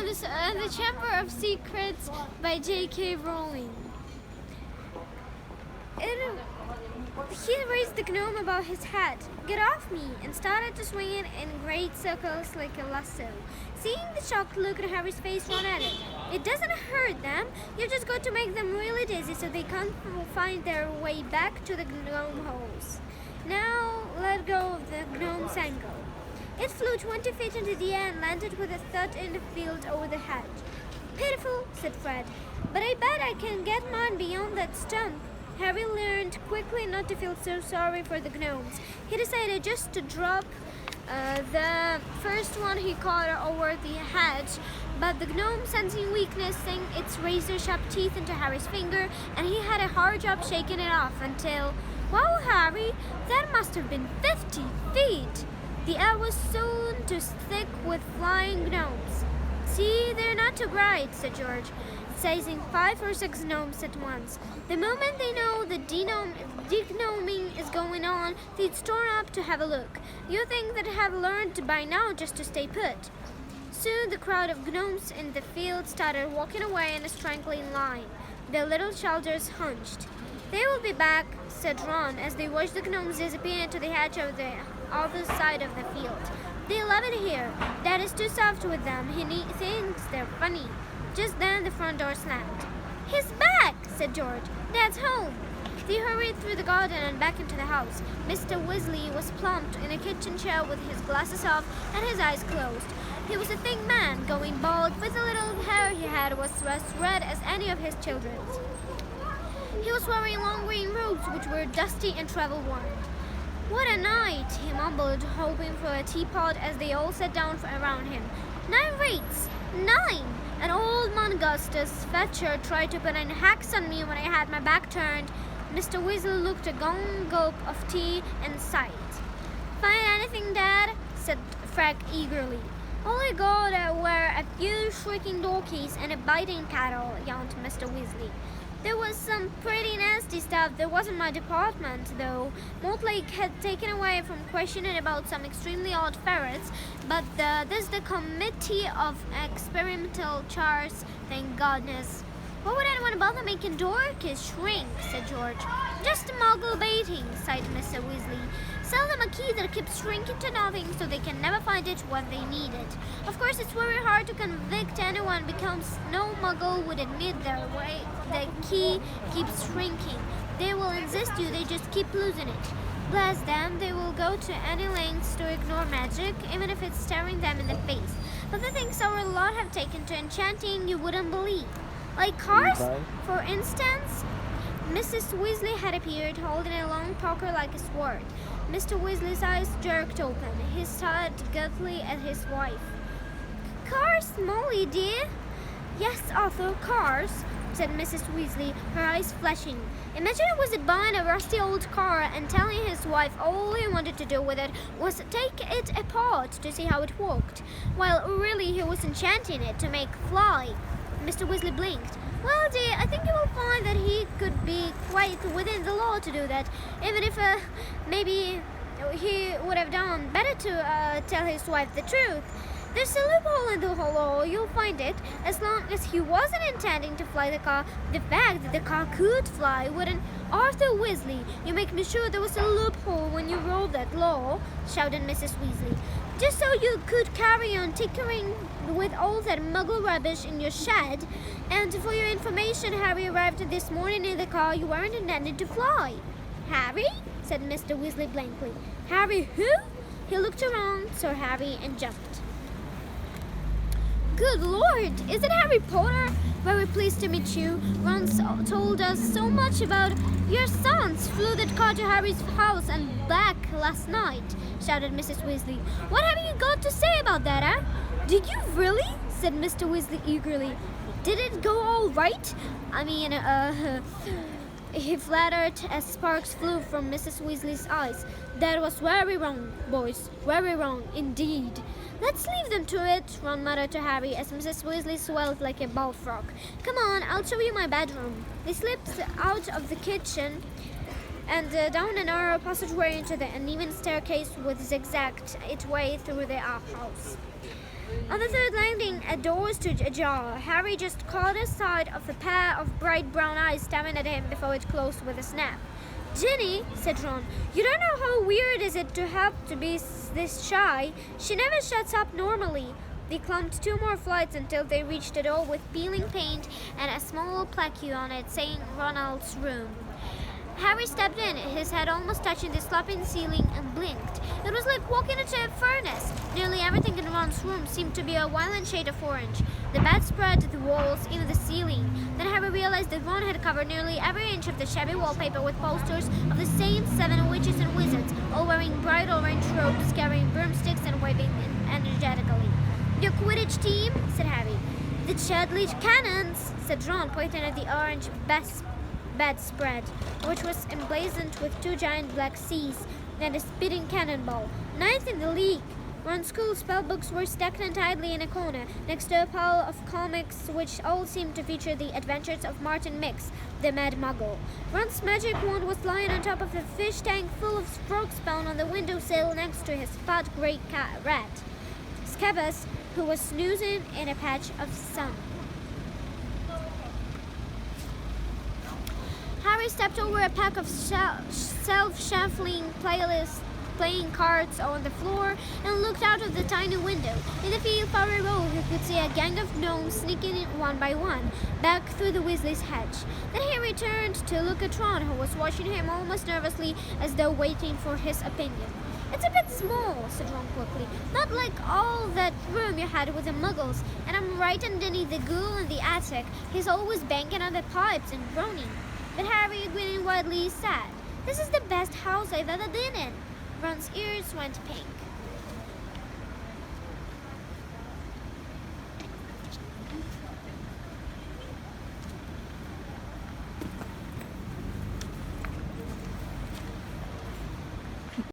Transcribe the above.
and the Chamber of Secrets by J.K. Rowling. He raised the gnome above his head. "Get off me!" and started to swing it in great circles like a lasso. Seeing the shocked look on Harry's face, Ron added, "It doesn't hurt them. You've just got to make them really dizzy so they can't find their way back to the gnome holes. Now let go of the gnome's ankle." It flew 20 feet into the air and landed with a thud in the field over the hedge. "Pitiful," said Fred, "but I bet I can get mine beyond that stump." Harry learned quickly not to feel so sorry for the gnomes. He decided just to drop the first one he caught over the hedge, but the gnome, sensing weakness, sank its razor-sharp teeth into Harry's finger, and he had a hard job shaking it off until, "Wow, Harry, that must have been 50 feet!" The air was soon too thick with flying gnomes. "See, they're not too bright," said George, seizing 5 or 6 gnomes at once. The moment they know the de-gnoming is going on, they'd storm up to have a look. You think they'd have learned by now just to stay put. Soon the crowd of gnomes in the field started walking away in a strangling line. Their little shoulders hunched. "They will be back," said Ron, as they watched the gnomes disappear into the hedge of the other side of the field. "They love it here. Dad is too soft with them. He thinks they're funny." Just then the front door slammed. "He's back," said George. "Dad's home." They hurried through the garden and back into the house. Mr. Weasley was plumped in a kitchen chair with his glasses off and his eyes closed. He was a thin man, going bald, but the little hair he had was as red as any of his children's. He was wearing long green robes which were dusty and travel-worn. "What a night," he mumbled, hoping for a teapot as they all sat down around him. 9 rates! 9! And old Mongustus Fetcher tried to put in hacks on me when I had my back turned." Mr. Weasley looked a gulp of tea and sighed. "Find anything, Dad?" said Frank eagerly. "All I got were a few shrieking donkeys and a biting cattle," yawned Mr. Weasley. "There was some pretty nasty stuff. There wasn't my department, though. Mortlake had taken away from questioning about some extremely odd ferrets, but there's the Committee of Experimental Chars, thank goodness." "What would anyone bother making Dorcas shrink?" said George. "Just muggle baiting," sighed Mr. Weasley. "Sell them a key that keeps shrinking to nothing so they can never find it when they need it. Of course, it's very hard to convict anyone because no muggle would admit their way the key keeps shrinking. They will insist they just keep losing it. Bless them, they will go to any lengths to ignore magic, even if it's staring them in the face. But the things our lot have taken to enchanting you wouldn't believe. Like cars, for instance." Mrs. Weasley had appeared, holding a long poker like a sword. Mr. Weasley's eyes jerked open. He stared guiltily at his wife. "Cars, Molly, dear?" "Yes, Arthur, cars," said Mrs. Weasley, her eyes flashing. Imagine it was buying a rusty old car and telling his wife all he wanted to do with it was take it apart to see how it worked, while really he was enchanting it to make fly. Mr. Weasley blinked. "Well, dear, I think you will find that he could be quite within the law to do that, even if maybe he would have done better to tell his wife the truth. There's a loophole in the whole law, you'll find it. As long as he wasn't intending to fly the car, the fact that the car could fly wouldn't—" "Arthur Weasley, you make me sure there was a loophole when you wrote that law," shouted Mrs. Weasley. "Just so you could carry on tinkering with all that muggle rubbish in your shed. And for your information, Harry arrived this morning in the car you weren't intended to fly." "Harry?" said Mr. Weasley blankly. "Harry who?" He looked around, saw Harry, and jumped. "Good Lord, is it Harry Potter? Very pleased to meet you. Ron told us so much about your sons. Flew that car to Harry's house and back last night," shouted Mrs. Weasley. "What have you got to say about that, eh?" "Did you really?" said Mr. Weasley eagerly. "Did it go all right? I mean, He fluttered as sparks flew from Mrs. Weasley's eyes. "That was very wrong, boys. Very wrong indeed." "Let's leave them to it," Ron muttered to Harry as Mrs. Weasley swelled like a bullfrog. "Come on, I'll show you my bedroom." They slipped out of the kitchen and down a narrow passageway into the uneven staircase which zigzagged its way through the outhouse. On the third landing, a door stood ajar. Harry just caught a sight of a pair of bright brown eyes staring at him before it closed with a snap. Ginny, said Ron, you don't know how weird is it to have to be this shy. She never shuts up normally. They climbed 2 more flights until they reached a door with peeling paint and a small plaque on it saying Ronald's room. Harry stepped in, his head almost touching the sloping ceiling, and blinked. It was like walking into a furnace. Nearly everything in Ron's room seemed to be a violent shade of orange. The bed spread, the walls, even the ceiling. Then Harry realized that Ron had covered nearly every inch of the shabby wallpaper with posters of the same 7 witches and wizards, all wearing bright orange robes, carrying broomsticks and waving energetically. Your Quidditch team? Said Harry. The Chudley Cannons, said Ron, pointing at the orange bedspread, which was emblazoned with 2 giant black C's and a spitting cannonball. 9th in the league. Ron's school spellbooks were stacked untidily in a corner, next to a pile of comics which all seemed to feature the adventures of Martin Mix, the Mad Muggle. Ron's magic wand was lying on top of a fish tank full of frog spawn on the windowsill next to his fat grey rat, Scabbers, who was snoozing in a patch of sun. Harry stepped over a pack of self-shuffling playing cards on the floor and looked out of the tiny window. In the field far below, he could see a gang of gnomes sneaking in 1 by 1 back through the Weasley's hedge. Then he returned to look at Ron, who was watching him almost nervously as though waiting for his opinion. It's a bit small, said Ron quickly. Not like all that room you had with the Muggles. And I'm right underneath the ghoul in the attic. He's always banging on the pipes and groaning. But Harry, grinning widely, said, this is the best house I've ever been in. Ron's ears went pink.